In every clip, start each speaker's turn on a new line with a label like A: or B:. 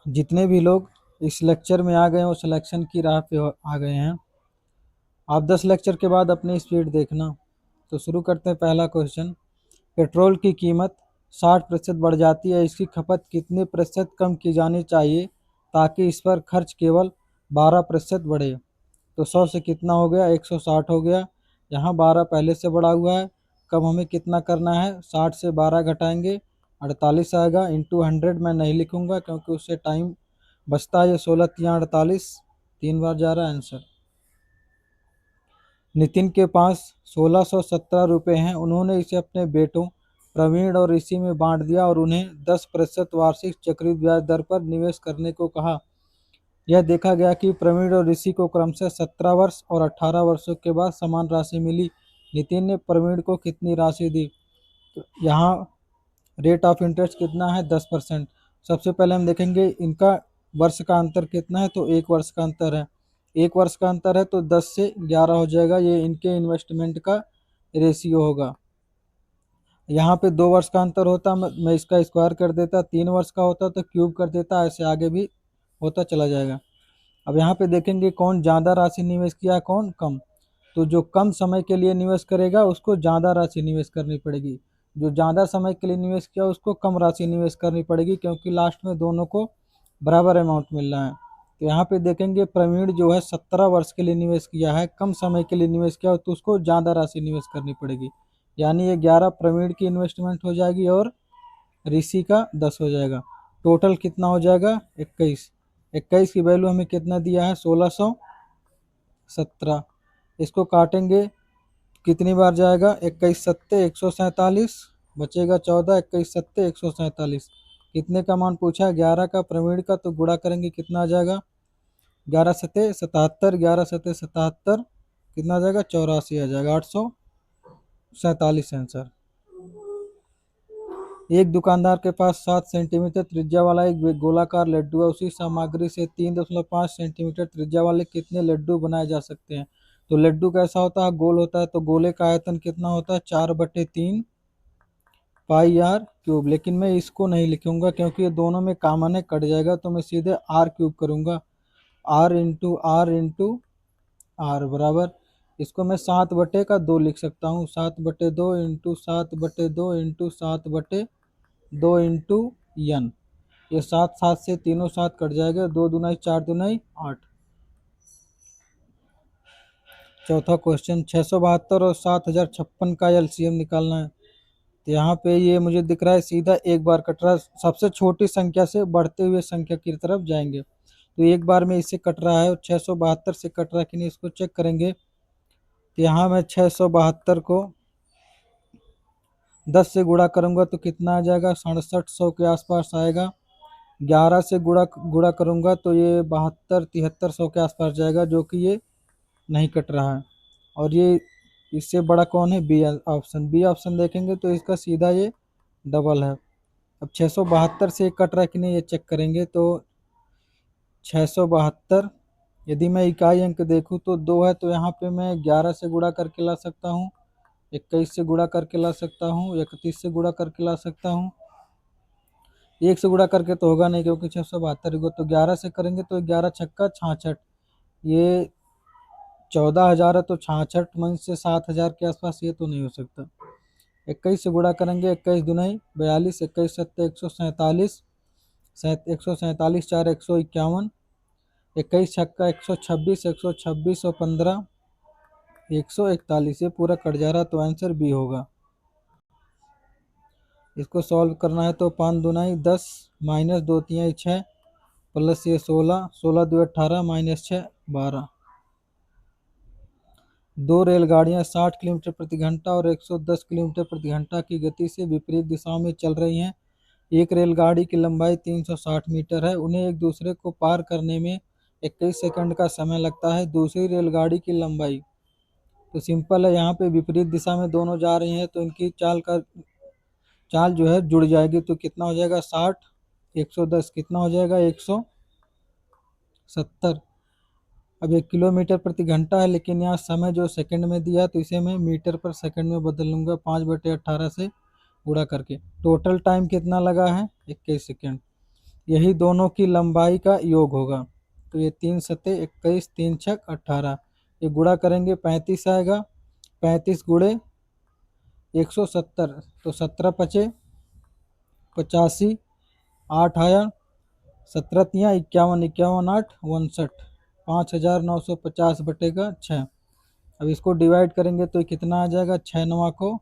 A: जितने भी लोग इस लेक्चर में आ गए हैं वो सिलेक्शन की राह पे आ गए हैं। आप 10 लेक्चर के बाद अपनी स्पीड देखना। तो शुरू करते हैं। पहला क्वेश्चन, पेट्रोल की कीमत 60% बढ़ जाती है, इसकी खपत कितने प्रतिशत कम की जानी चाहिए ताकि इस पर खर्च केवल 12% बढ़े। तो 100 से कितना हो गया, 160 हो गया। यहाँ 12 पहले से बढ़ा हुआ है, कब हमें कितना करना है, 60 से 12 घटाएंगे 48 आएगा। इंटू 100 मैं नहीं लिखूंगा क्योंकि उससे टाइम बचता है। ये 16 तियाँ 48, 3 बार जा रहा है आंसर। नितिन के पास 1617 रुपये हैं, उन्होंने इसे अपने बेटों प्रवीण और ऋषि में बांट दिया और उन्हें 10% वार्षिक चक्रवृद्धि ब्याज दर पर निवेश करने को कहा। यह देखा गया कि प्रवीण और ऋषि को क्रमशः 17 वर्ष और 18 वर्षों के बाद समान राशि मिली। नितिन ने प्रवीण को कितनी राशि दी। तो यहाँ रेट ऑफ इंटरेस्ट कितना है, 10%। सबसे पहले हम देखेंगे इनका वर्ष का अंतर कितना है, तो 1 वर्ष का अंतर है। 1 वर्ष का अंतर है तो 10 से 11 हो जाएगा, ये इनके इन्वेस्टमेंट का रेशियो होगा। यहाँ पे 2 वर्ष का अंतर होता, मैं इसका स्क्वायर कर देता। 3 वर्ष का होता तो क्यूब कर देता, ऐसे आगे भी होता चला जाएगा। अब यहाँ पे देखेंगे कौन ज़्यादा राशि निवेश किया, कौन कम। तो जो कम समय के लिए निवेश करेगा उसको ज़्यादा राशि निवेश करनी पड़ेगी, जो ज़्यादा समय के लिए निवेश किया उसको कम राशि निवेश करनी पड़ेगी, क्योंकि लास्ट में दोनों को बराबर अमाउंट मिल रहा है। तो यहाँ पे देखेंगे प्रवीण जो है 17 वर्ष के लिए निवेश किया है, कम समय के लिए निवेश किया तो उसको ज़्यादा राशि निवेश करनी पड़ेगी। यानी ये 11 प्रवीण की इन्वेस्टमेंट हो जाएगी और ऋषि का 10 हो जाएगा। टोटल कितना हो जाएगा, 21। 21 की वैल्यू हमें कितना दिया है, 1617। इसको काटेंगे कितनी बार जाएगा, 21 सत्ते 147, बचेगा 14। 21 सत्ते 147, कितने का मान पूछा है, 11 का प्रवीण का। तो गुणा करेंगे कितना आ जाएगा, 11 सत्ते 77, 11 सत्ते 77, कितना आ जाएगा, 84 आ जाएगा, 847 आंसर। एक दुकानदार के पास 7 सेंटीमीटर त्रिज्या वाला एक गोलाकार लड्डू है, उसी सामग्री से 3.5 सेंटीमीटर त्रिज्या वाले कितने लड्डू बनाए जा सकते हैं। तो लड्डू कैसा होता है, गोल होता है, तो गोले का आयतन कितना होता है, 4/3 पाई आर क्यूब। लेकिन मैं इसको नहीं लिखूंगा क्योंकि ये दोनों में कॉमन है, कट जाएगा, तो मैं सीधे आर क्यूब करूंगा। आर इंटू आर बराबर, इसको मैं 7/2 लिख सकता हूँ। 7/2 इंटू 7/2 इंटू 7/2 इंटू यन। ये 7 7 से तीनों 7 कट जाएगा, 2 दूनाई 4 दूनाई 8। चौथा क्वेश्चन, 672 और 7056 का एलसीएम निकालना है। तो यहाँ पे ये मुझे दिख रहा है सीधा एक बार कट रहा है, सबसे छोटी संख्या से बढ़ते हुए संख्या की तरफ जाएंगे। तो एक बार में इससे कट रहा है, 672 से कट रहा है कि नहीं इसको चेक करेंगे। तो यहाँ मैं 672 को 10 से गुणा करूंगा तो कितना आ जाएगा, 6700 के आसपास आएगा। 11 से गुणा गुणा करूंगा तो ये 72 7300 के आसपास जाएगा, जो कि ये नहीं कट रहा है। और ये इससे बड़ा कौन है, बी ऑप्शन। बी ऑप्शन देखेंगे तो इसका सीधा ये डबल है। अब 672 से कट रहा है कि नहीं ये चेक करेंगे। तो 672, यदि मैं इकाई अंक देखूँ तो 2 है, तो यहाँ पे मैं 11 से गुणा करके ला सकता हूँ, 21 से गुणा करके ला सकता हूँ, 31 से गुणा करके ला सकता हूँ। 1 से गुणा करके तो होगा नहीं क्योंकि 672 को, तो 11 से करेंगे तो 11 छक्का 66, ये 14,000 है, तो 66 मन से 7,000 के आसपास, ये तो नहीं हो सकता। 21 से गुणा करेंगे, 21 दुनाई 42, 21 सत्ते 147, 147 4 151, 21 छक्का 126, 126 और 15 141, ये पूरा कट जा रहा, तो आंसर बी होगा। इसको सॉल्व करना है तो 5 दुनाई 10 माइनस 2 तिहाई 6 प्लस ये 16, 16 2 18 माइनस 6 12। दो रेलगाड़ियां 60 किलोमीटर प्रति घंटा और 110 किलोमीटर प्रति घंटा की गति से विपरीत दिशाओं में चल रही हैं। एक रेलगाड़ी की लंबाई 360 मीटर है, उन्हें एक दूसरे को पार करने में 21 सेकंड का समय लगता है। दूसरी रेलगाड़ी की लंबाई, तो सिंपल है, यहाँ पे विपरीत दिशा में दोनों जा रही हैं तो इनकी चाल जो है जुड़ जाएगी। तो कितना हो जाएगा, 60 110 कितना हो जाएगा, 170। अब 1 किलोमीटर प्रति घंटा है, लेकिन यहाँ समय जो सेकंड में दिया तो इसे मैं मीटर पर सेकंड में बदल लूँगा, 5/18 से गुणा करके। टोटल टाइम कितना लगा है, 21 सेकंड। यही दोनों की लंबाई का योग होगा। तो ये 3 सते 21, 3 छक 18, ये गुणा करेंगे 35 आएगा, 35 गुणे 170 तो 17 पचे 85, 8 आया, 17 तियाँ 51, 51 8 59, 5950 बटेगा 6। अब इसको डिवाइड करेंगे तो कितना आ जाएगा, 6 नवा को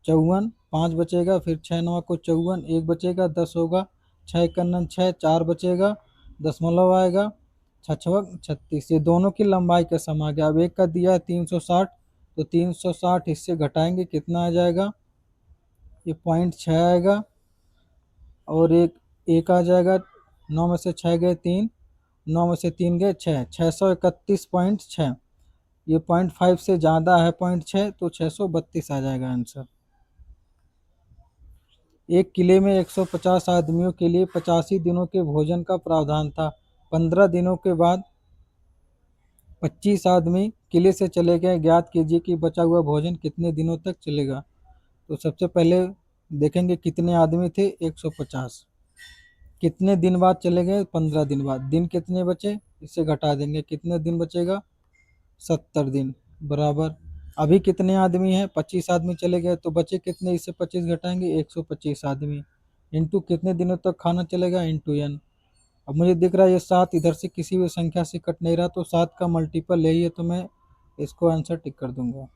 A: 54, 5 बचेगा, फिर 6 नवा को 54, 1 बचेगा, 10 होगा, 6 एकन्नन 6, 4 बचेगा, दशमलव आएगा, 6 36। ये दोनों की लंबाई का सम आ गया। अब एक का दिया है 360, तो 360 इससे घटाएंगे कितना आ जाएगा, ये 0.6 आएगा, और एक आ जाएगा, 9 में से 6 गए 3, 9 में से 3 गए 6, 631.6। ये 0.5 से ज़्यादा है 0.6, तो 632 आ जाएगा आंसर। एक किले में 150 आदमियों के लिए 85 दिनों के भोजन का प्रावधान था। 15 दिनों के बाद 25 आदमी किले से चले गए। ज्ञात कीजिए कि बचा हुआ भोजन कितने दिनों तक चलेगा। तो सबसे पहले देखेंगे कितने आदमी थे, 150। कितने दिन बाद चले गए, 15 दिन बाद। दिन कितने बचे, इससे घटा देंगे, कितने दिन बचेगा, 70 दिन बराबर। अभी कितने आदमी हैं, 25 आदमी चले गए, तो बचे कितने, इससे 25 घटाएंगे, 125 आदमी इंटू कितने दिनों तक खाना चलेगा, इंटू n। अब मुझे दिख रहा है ये 7 इधर से किसी भी संख्या से कट नहीं रहा, तो 7 का मल्टीपल यही है, तो मैं इसको आंसर टिक कर दूंगा।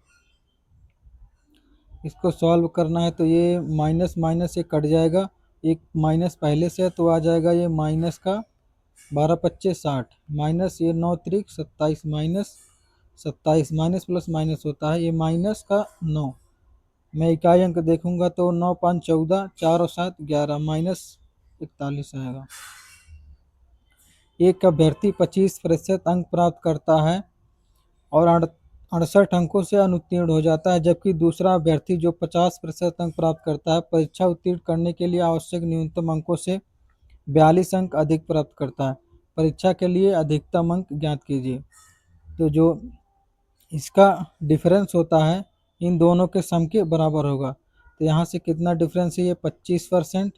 A: इसको सॉल्व करना है तो ये माइनस माइनस से कट जाएगा, एक माइनस पहले से है तो आ जाएगा ये माइनस का 12 पच्चे 60, माइनस ये 9 त्रिक 27, माइनस 27, माइनस प्लस माइनस होता है, ये माइनस का 9। मैं इकाई अंक देखूंगा तो 9 5 14, 4 और 7 11, माइनस 41 आएगा। एक अभ्यर्थी 25% अंक प्राप्त करता है और 68 अंकों से अनुत्तीर्ण हो जाता है, जबकि दूसरा अभ्यर्थी जो 50% अंक प्राप्त करता है परीक्षा उत्तीर्ण करने के लिए आवश्यक न्यूनतम अंकों से 42 अंक अधिक प्राप्त करता है। परीक्षा के लिए अधिकतम अंक ज्ञात कीजिए। तो जो इसका डिफरेंस होता है इन दोनों के सम के बराबर होगा। तो यहाँ से कितना डिफरेंस है, ये 25%,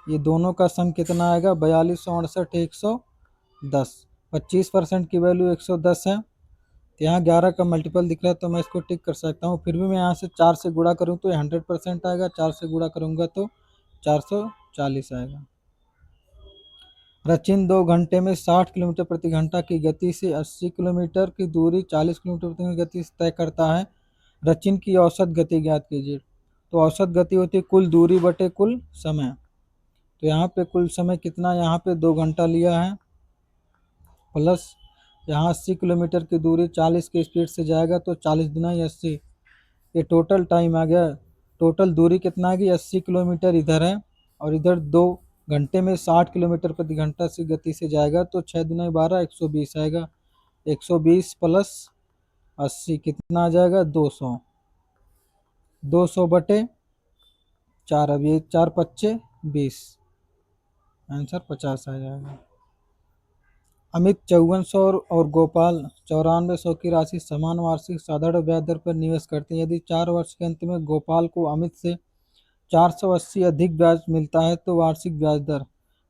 A: ये दोनों का सम कितना आएगा, 4268 110। 25% की वैल्यू 110 है, तो यहाँ 11 का मल्टीपल दिख रहा है, तो मैं इसको टिक कर सकता हूँ। फिर भी मैं यहाँ से 4 से गुणा करूँ तो 100% आएगा, 4 से गुणा करूँगा तो 440 आएगा। रचिन 2 घंटे में 60 किलोमीटर प्रति घंटा की गति से 80 किलोमीटर की दूरी 40 किलोमीटर प्रति घंटा गति से तय करता है। रचिन की औसत गति ज्ञात कीजिए। तो औसत गति होती है कुल दूरी बटे कुल समय। तो यहाँ पे कुल समय कितना, यहाँ पे 2 घंटा लिया है, प्लस यहाँ 80 किलोमीटर की दूरी 40 की स्पीड से जाएगा तो 40 दुना 80, ये टोटल टाइम आ गया। टोटल दूरी कितना आ गई, 80 किलोमीटर इधर है, और इधर 2 घंटे में 60 किलोमीटर प्रति घंटा से गति से जाएगा, तो 6 दुना 12 120 आएगा। 120 प्लस 80 कितना आ जाएगा, 200। 200 बटे 4, अब ये 4 पच्चे 20, आंसर 50 आ जाएगा। अमित 5400 और गोपाल 9400 की राशि समान वार्षिक साधारण ब्याज दर पर निवेश करते हैं। यदि 4 वर्ष के अंत में गोपाल को अमित से 480 अधिक ब्याज मिलता है तो वार्षिक ब्याज दर।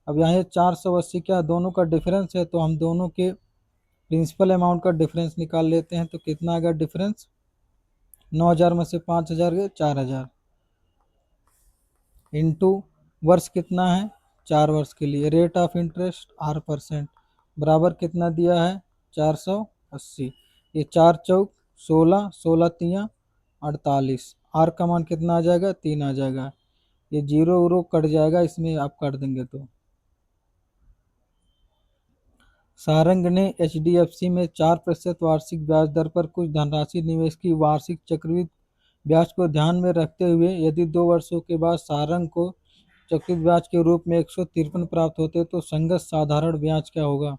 A: अब यहाँ 480 क्या दोनों का डिफरेंस है, तो हम दोनों के प्रिंसिपल अमाउंट का डिफरेंस निकाल लेते हैं। तो कितना आएगा डिफरेंस, 9000 में से 5000 गए 4000, इंटू वर्ष कितना है, 4 वर्ष के लिए, रेट ऑफ इंटरेस्ट R%, बराबर कितना दिया है, 480। ये 4 चौक 16, 16 तियाँ 48, आर का मान कितना आ जाएगा, 3 आ जाएगा। ये जीरो उरो कट जाएगा, इसमें आप काट देंगे तो। सारंग ने HDFC में 4% वार्षिक ब्याज दर पर कुछ धनराशि निवेश की। वार्षिक चक्रवृद्धि ब्याज को ध्यान में रखते हुए यदि 2 वर्षों के बाद सारंग को चक्रवृद्धि ब्याज के रूप में 153 प्राप्त होते तो संगत साधारण ब्याज क्या होगा।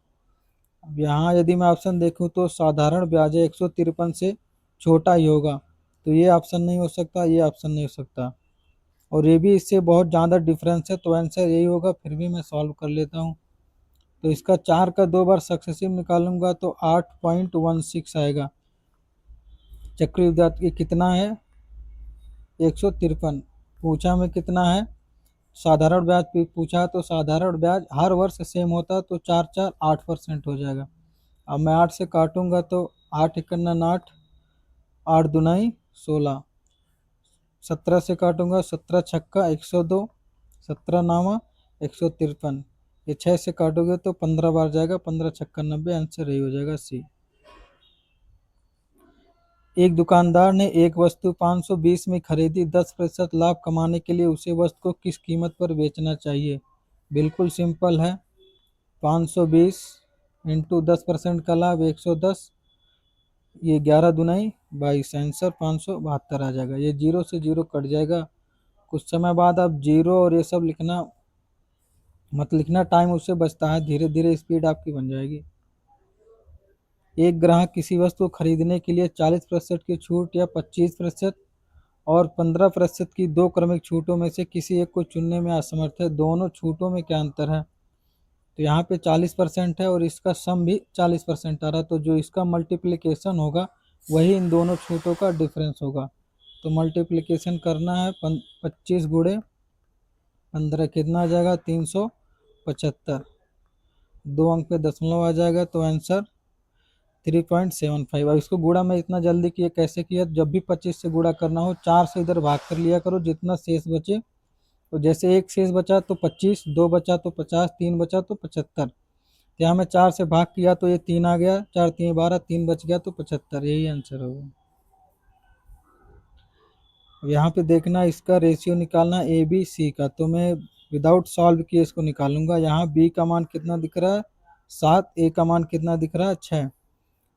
A: अब यहाँ यदि मैं ऑप्शन देखूँ तो साधारण ब्याज 153 से छोटा ही होगा, तो ये ऑप्शन नहीं हो सकता, ये ऑप्शन नहीं हो सकता, और ये भी इससे बहुत ज़्यादा डिफरेंस है, तो आंसर यही होगा। फिर भी मैं सॉल्व कर लेता हूँ। तो इसका 4 का 2 बार सक्सेसिव निकालूंगा तो 8.16 आएगा। चक्रवृद्धि ब्याज कितना है, 153, पूछा में कितना है साधारण ब्याज पूछा तो साधारण ब्याज हर वर्ष सेम होता है, तो 4 4 8% हो जाएगा। अब मैं 8 से काटूंगा तो 8 × 8 = 8, 8 × 2 = 16, 17 से काटूंगा 17 छक्का 102, 17 नामा 153, ये 6 से काटोगे तो 15 बार जाएगा, 15 छक्का 90, आंसर यही हो जाएगा सी। एक दुकानदार ने एक वस्तु 520 में खरीदी, 10% लाभ कमाने के लिए उसे वस्तु को किस कीमत पर बेचना चाहिए? बिल्कुल सिंपल है, 520 इंटू 10% का लाभ 110, ये 11 दूनी 22, आंसर 572 आ जाएगा। ये जीरो से जीरो कट जाएगा। कुछ समय बाद आप जीरो और ये सब लिखना मत लिखना, टाइम उससे बचता है, धीरे धीरे स्पीड आपकी बन जाएगी। एक ग्राहक किसी वस्तु को खरीदने के लिए 40% की छूट या 25% और 15% की दो क्रमिक छूटों में से किसी एक को चुनने में असमर्थ है, दोनों छूटों में क्या अंतर है? तो यहाँ पे 40% है और इसका सम भी 40% आ रहा है, तो जो इसका मल्टीप्लिकेशन होगा वही इन दोनों छूटों का डिफरेंस होगा। तो मल्टीप्लिकेशन करना है, 25 गुणे 15 कितना आ जाएगा? 375, 2 अंक पे दशमलव आ जाएगा, तो आंसर 3.75। अब इसको गुणा में इतना जल्दी किया, कैसे किया? जब भी 25 से गुणा करना हो 4 से इधर भाग कर लिया करो, जितना शेष बचे, तो जैसे एक शेष बचा तो 25, 2 बचा तो 50, 3 बचा तो 75, यहाँ में 4 से भाग किया तो ये 3 आ गया, 4 3 12, 3 बच गया तो 75, यही आंसर होगा। यहाँ पे देखना, इसका रेशियो निकालना ए बी सी का, तो मैं विदाउट सॉल्व किए इसको निकालूंगा। यहाँ बी का मान कितना दिख रहा है? 7, ए का मान कितना दिख रहा है? 6,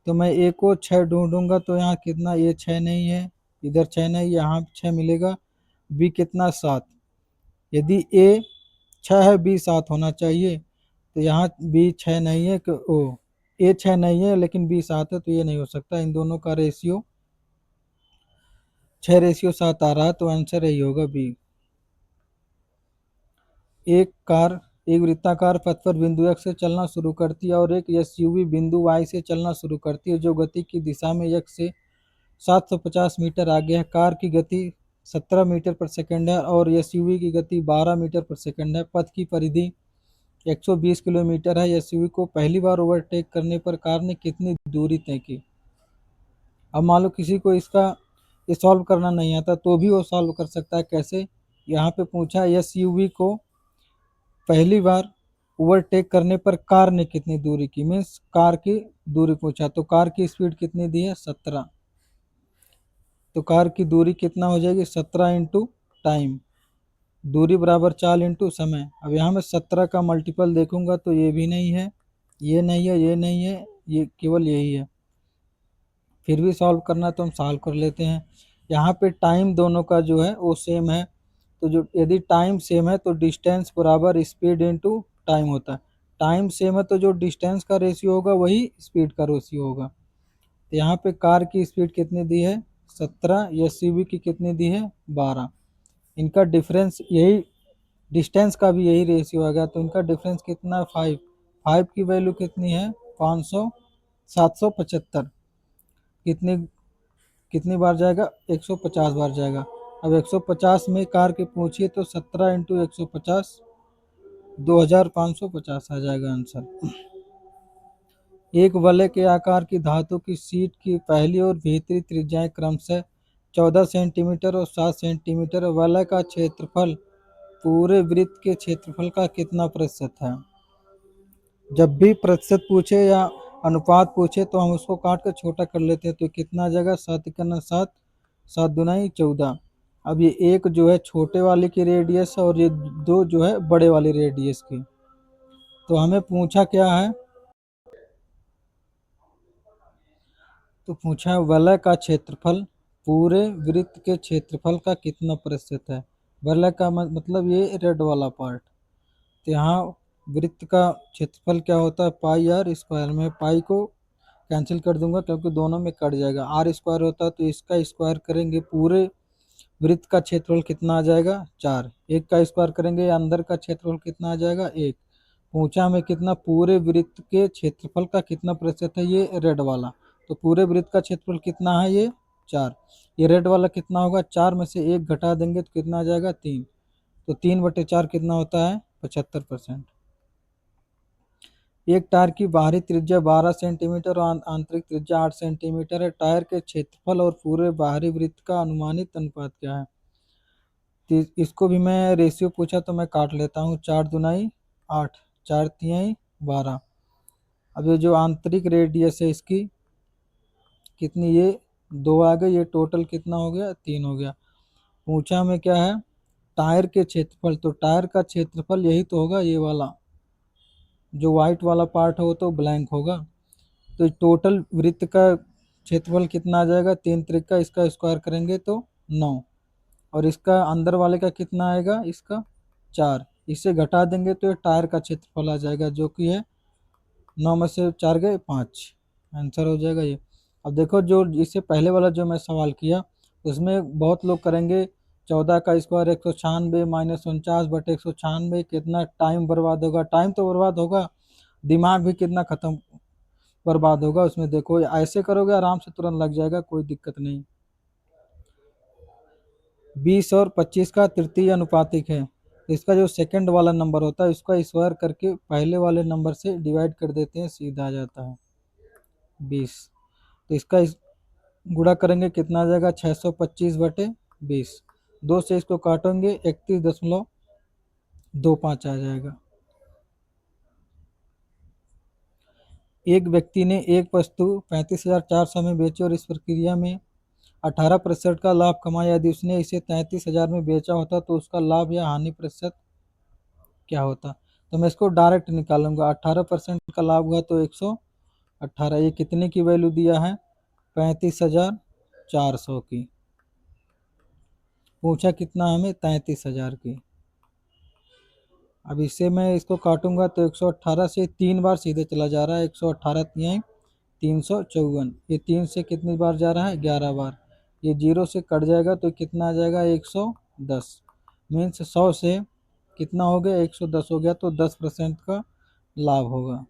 A: तो मैं ए को 6 ढूंढूंगा, तो यहाँ कितना? ये 6 नहीं है, इधर 6 नहीं, यहाँ 6 मिलेगा। बी कितना? 7, यदि ए 6 है, बी 7 होना चाहिए, तो यहाँ बी 6 नहीं है, ओ ए 6 नहीं है लेकिन बी 7 है, तो ये नहीं हो सकता। इन दोनों का रेशियो 6:7 आ रहा है, तो आंसर यही होगा बी। एक वृत्ताकार पथ पर बिंदु X से चलना शुरू करती है और एक एसयूवी बिंदु Y से चलना शुरू करती है, जो गति की दिशा में X से 750 मीटर आगे है। कार की गति 17 मीटर पर सेकंड है और एसयूवी की गति 12 मीटर पर सेकंड है। पथ की परिधि 120 किलोमीटर है। एसयूवी को पहली बार ओवरटेक करने पर कार ने कितनी दूरी तय की? अब मान लो किसी को इसका ये सॉल्व करना नहीं आता, तो भी वो सॉल्व कर सकता है। कैसे? यहाँ पे पूछा एसयूवी को पहली बार ओवरटेक करने पर कार ने कितनी दूरी की, मीन्स कार की दूरी पूछा, तो कार की स्पीड कितनी दी है? 17, तो कार की दूरी कितना हो जाएगी? 17 इंटू टाइम, दूरी बराबर 4 इंटू समय। अब यहाँ मैं 17 का मल्टीपल देखूंगा तो ये भी नहीं है, ये नहीं है, ये नहीं है, ये केवल यही है। फिर भी सॉल्व करना तो हम सॉल्व कर लेते हैं। यहाँ पे टाइम दोनों का जो है वो सेम है, तो जो यदि टाइम सेम है तो डिस्टेंस बराबर स्पीड इंटू टाइम होता है। टाइम सेम है तो जो डिस्टेंस का रेशियो होगा वही स्पीड का रेशियो होगा। तो यहाँ पे कार की स्पीड कितनी दी है? 17, एसयूवी की कितनी दी है? 12। इनका डिफरेंस यही, डिस्टेंस का भी यही रेशियो आ गया, तो इनका डिफरेंस कितना है? 5। 5 की वैल्यू कितनी है? 500, 775, कितनी कितनी बार जाएगा? 150 बार जाएगा। अब 150 में कार की पूछिए तो 17 इंटू 150, 2550 आ जाएगा आंसर। एक वलय के आकार की धातु की शीट की पहली और भीतरी त्रिज्याएं क्रमशः 14 सेंटीमीटर और 7 सेंटीमीटर। वलय का क्षेत्रफल पूरे वृत्त के क्षेत्रफल का कितना प्रतिशत है? जब भी प्रतिशत पूछे या अनुपात पूछे तो हम उसको काट कर छोटा कर लेते हैं, तो कितना आ जाएगा? 7 × 7, 7 दूनी 14। अब ये एक जो है छोटे वाले की रेडियस है और ये दो जो है बड़े वाले रेडियस की। तो हमें पूछा क्या है? तो पूछा है वलय का क्षेत्रफल पूरे वृत्त के क्षेत्रफल का कितना प्रतिशत है। वलय का मतलब ये रेड वाला पार्ट। तो यहाँ वृत्त का क्षेत्रफल क्या होता है? पाई आर स्क्वायर। में पाई को कैंसिल कर दूंगा क्योंकि दोनों में कट जाएगा। आर स्क्वायर होता है तो इसका स्क्वायर करेंगे, पूरे वृत्त का क्षेत्रफल कितना आ जाएगा? 4। एक का स्क्वायर करेंगे, अंदर का क्षेत्रफल कितना आ जाएगा? 1। पूछा हमें कितना? पूरे वृत्त के क्षेत्रफल का कितना प्रतिशत है? ये रेड वाला। तो पूरे वृत्त का क्षेत्रफल कितना है? ये 4। ये रेड वाला कितना होगा? 4 में से 1 घटा देंगे तो कितना आ जाएगा? 3। तो 3/4 कितना होता है? 75%। एक टायर की बाहरी त्रिज्या 12 सेंटीमीटर और आंतरिक त्रिज्या 8 सेंटीमीटर है। टायर के क्षेत्रफल और पूरे बाहरी वृत्त का अनुमानित अनुपात क्या है? तो इसको भी मैं रेशियो पूछा तो मैं काट लेता हूँ। 4 दूनाई 8, 4 तिहाई 12। अब ये जो आंतरिक रेडियस है इसकी कितनी, ये 2 आ गई, ये टोटल कितना हो गया? 3 हो गया। पूछा हमें क्या है? टायर के क्षेत्रफल। तो टायर का क्षेत्रफल यही तो होगा, ये वाला जो व्हाइट वाला पार्ट है वो तो ब्लैंक होगा। तो टोटल वृत्त का क्षेत्रफल कितना आ जाएगा? 3 त्रिका इसका स्क्वायर करेंगे तो 9, और इसका अंदर वाले का कितना आएगा? इसका 4। इसे घटा देंगे तो ये टायर का क्षेत्रफल आ जाएगा, जो कि है 9 में से 4 गए 5, आंसर हो जाएगा ये। अब देखो, जो इससे पहले वाला जो मैं सवाल किया उसमें बहुत लोग करेंगे 14 का स्क्वायर 196 माइनस 49/196, कितना टाइम बर्बाद होगा। टाइम तो बर्बाद होगा, दिमाग भी कितना खत्म बर्बाद होगा उसमें। देखो ऐसे करोगे आराम से तुरंत लग जाएगा, कोई दिक्कत नहीं। 20 और 25 का तृतीय अनुपातिक है। तो इसका जो सेकंड वाला नंबर होता है इसका स्क्वायर करके पहले वाले नंबर से डिवाइड कर देते हैं, सीधा आ जाता है 20। तो इसका गुणा करेंगे कितना आ जाएगा? 625/20। 2 से इसको काटेंगे 31.25 आ जाएगा। एक व्यक्ति ने एक वस्तु 35,400 में बेची और इस प्रक्रिया में 18% का लाभ कमाया। यदि उसने इसे 33,000 में बेचा होता तो उसका लाभ या हानि प्रतिशत क्या होता? तो मैं इसको डायरेक्ट निकालूंगा। 18% का लाभ हुआ तो 118। ये कितने की वैल्यू दिया है? 35,400 की। पूछा कितना हमें? 33,000 की। अब इससे मैं इसको काटूंगा तो 118 से 3 बार सीधे चला जा रहा है। 118 तिहाई 354। ये 3 से कितनी बार जा रहा है? 11 बार। ये 0 से कट जाएगा तो कितना आ जाएगा? 110। मीन्स 100 से कितना हो गया? 110 हो गया, तो 10% का लाभ होगा।